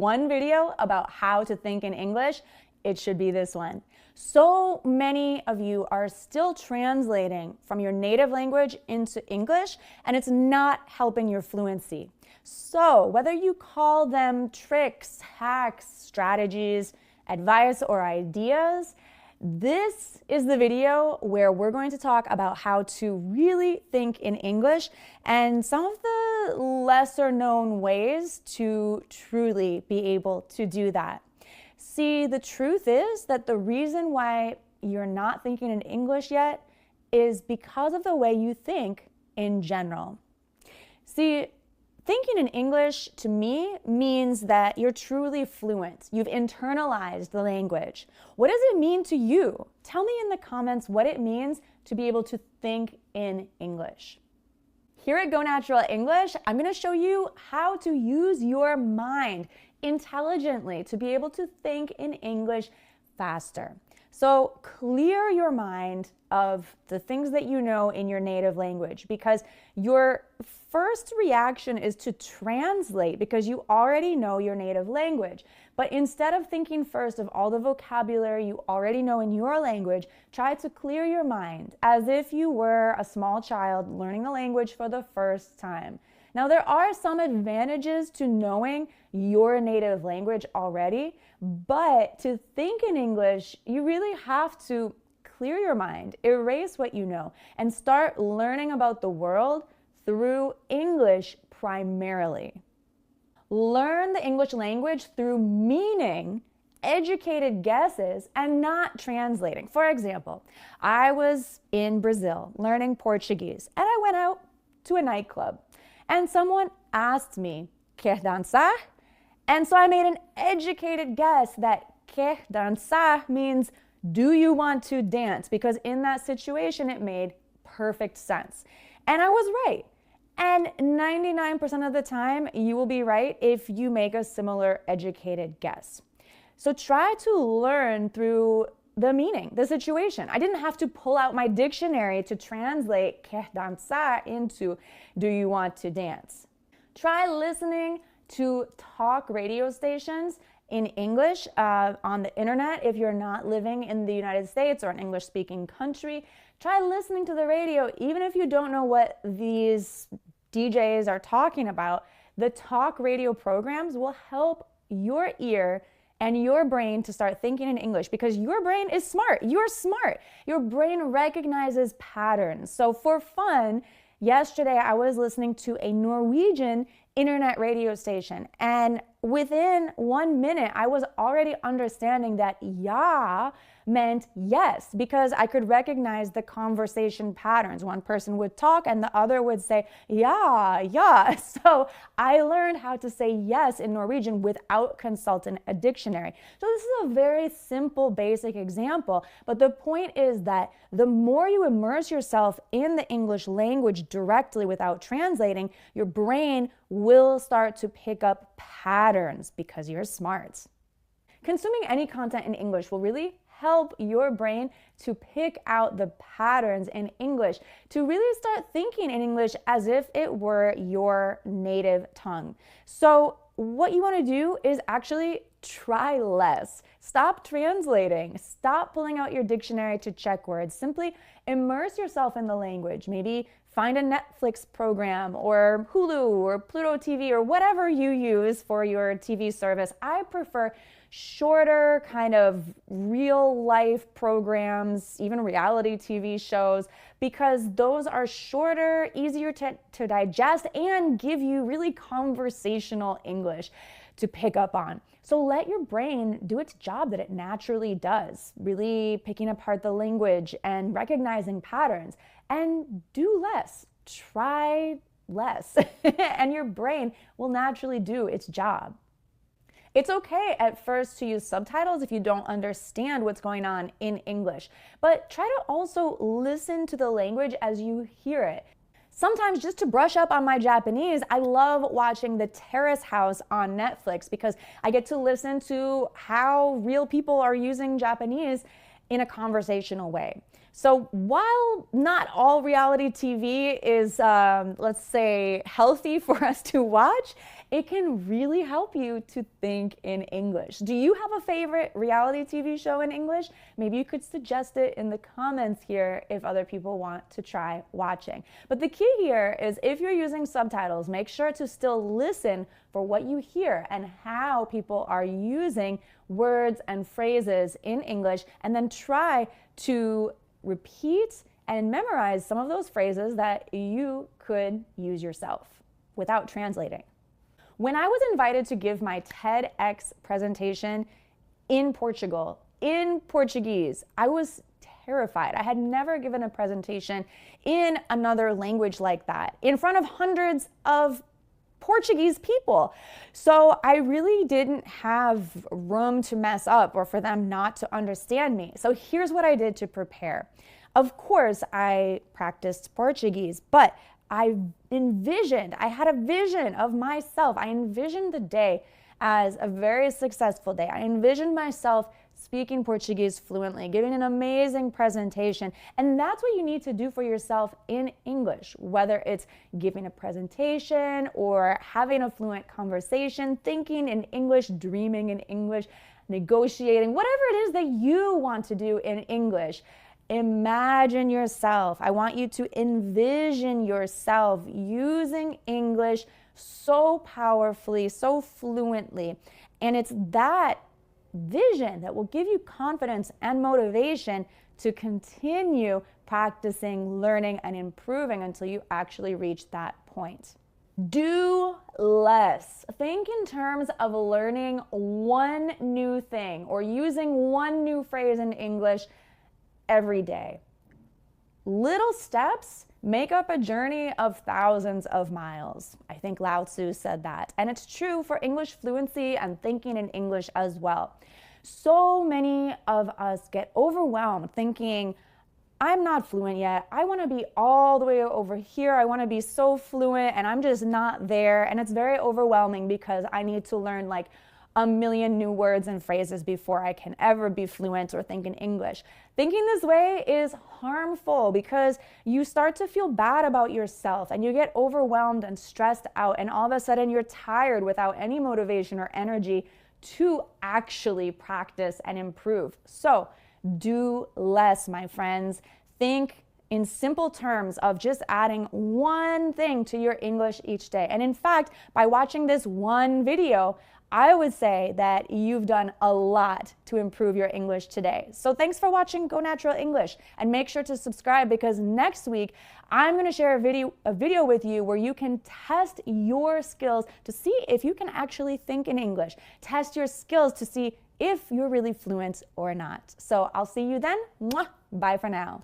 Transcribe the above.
one video about how to think in English, it should be this one. So many of you are still translating from your native language into English, and it's not helping your fluency. So whether you call them tricks, hacks, strategies, advice, or ideas, this is the video where we're going to talk about how to really think in English and some of the lesser known ways to truly be able to do that. See, the truth is that the reason why you're not thinking in English yet is because of the way you think in general. See, thinking in English to me means that you're truly fluent. You've internalized the language. What does it mean to you? Tell me in the comments what it means to be able to think in English. Here at Go Natural English, I'm going to show you how to use your mind intelligently to be able to think in English faster. So clear your mind of the things that you know in your native language, because your first reaction is to translate because you already know your native language. But instead of thinking first of all the vocabulary you already know in your language, try to clear your mind as if you were a small child learning the language for the first time. Now, there are some advantages to knowing your native language already, but to think in English, you really have to clear your mind, erase what you know, and start learning about the world through English primarily. Learn the English language through meaning, educated guesses, and not translating. For example, I was in Brazil learning Portuguese, and I went out to a nightclub. And someone asked me, "Quer dançar?" And so I made an educated guess that "quer dançar" means, do you want to dance? Because in that situation, it made perfect sense. And I was right. And 99% of the time, you will be right if you make a similar educated guess. So try to learn through the meaning, the situation. I didn't have to pull out my dictionary to translate "quer dançar" into "do you want to dance?" Try listening to talk radio stations in English on the internet if you're not living in the United States or an English-speaking country. Try listening to the radio even if you don't know what these DJs are talking about. The talk radio programs will help your ear and your brain to start thinking in English because your brain is smart. You're smart. Your brain recognizes patterns. So for fun, yesterday I was listening to a Norwegian internet radio station, and within 1 minute I was already understanding that "ja" meant yes, because I could recognize the conversation patterns. One person would talk and the other would say "ja, ja." So I learned how to say yes in Norwegian without consulting a dictionary. So this is a very simple, basic example, but the point is that the more you immerse yourself in the English language directly without translating, your brain will start to pick up patterns because you're smart. Consuming any content in English will really help your brain to pick out the patterns in English, to really start thinking in English as if it were your native tongue. So what you want to do is actually try less. Stop translating. Stop pulling out your dictionary to check words. Simply immerse yourself in the language. Maybe find a Netflix program or Hulu or Pluto TV or whatever you use for your TV service. I prefer shorter kind of real life programs, even reality TV shows, because those are shorter, easier to digest, and give you really conversational English to pick up on. So let your brain do its job that it naturally does, really picking apart the language and recognizing patterns, and do less. Try less, and your brain will naturally do its job. It's okay at first to use subtitles if you don't understand what's going on in English, but try to also listen to the language as you hear it. Sometimes just to brush up on my Japanese, I love watching The Terrace House on Netflix because I get to listen to how real people are using Japanese in a conversational way. So while not all reality TV is, let's say, healthy for us to watch, it can really help you to think in English. Do you have a favorite reality TV show in English? Maybe you could suggest it in the comments here if other people want to try watching. But the key here is if you're using subtitles, make sure to still listen for what you hear and how people are using words and phrases in English, and then try to repeat and memorize some of those phrases that you could use yourself without translating. When I was invited to give my TEDx presentation in Portugal, in Portuguese, I was terrified. I had never given a presentation in another language like that, in front of hundreds of Portuguese people. So I really didn't have room to mess up or for them not to understand me. So here's what I did to prepare. Of course, I practiced Portuguese, but I had a vision of myself. I envisioned the day as a very successful day. I envisioned myself speaking Portuguese fluently, giving an amazing presentation. And that's what you need to do for yourself in English, whether it's giving a presentation or having a fluent conversation, thinking in English, dreaming in English, negotiating, whatever it is that you want to do in English. Imagine yourself. I want you to envision yourself using English so powerfully, so fluently. And it's that vision that will give you confidence and motivation to continue practicing, learning, and improving until you actually reach that point. Do less. Think in terms of learning one new thing or using one new phrase in English every day. Little steps make up a journey of thousands of miles. I think Lao Tzu said that. And it's true for English fluency and thinking in English as well. So many of us get overwhelmed thinking, I'm not fluent yet. I want to be all the way over here. I want to be so fluent and I'm just not there. And it's very overwhelming because I need to learn like a million new words and phrases before I can ever be fluent or think in English. Thinking this way is harmful because you start to feel bad about yourself and you get overwhelmed and stressed out, and all of a sudden you're tired without any motivation or energy to actually practice and improve. So do less, my friends. Think in simple terms of just adding one thing to your English each day. And in fact, by watching this one video, I would say that you've done a lot to improve your English today. So thanks for watching Go Natural English, and make sure to subscribe because next week I'm going to share a video with you where you can test your skills to see if you can actually think in English. Test your skills to see if you're really fluent or not. So I'll see you then. Mwah! Bye for now.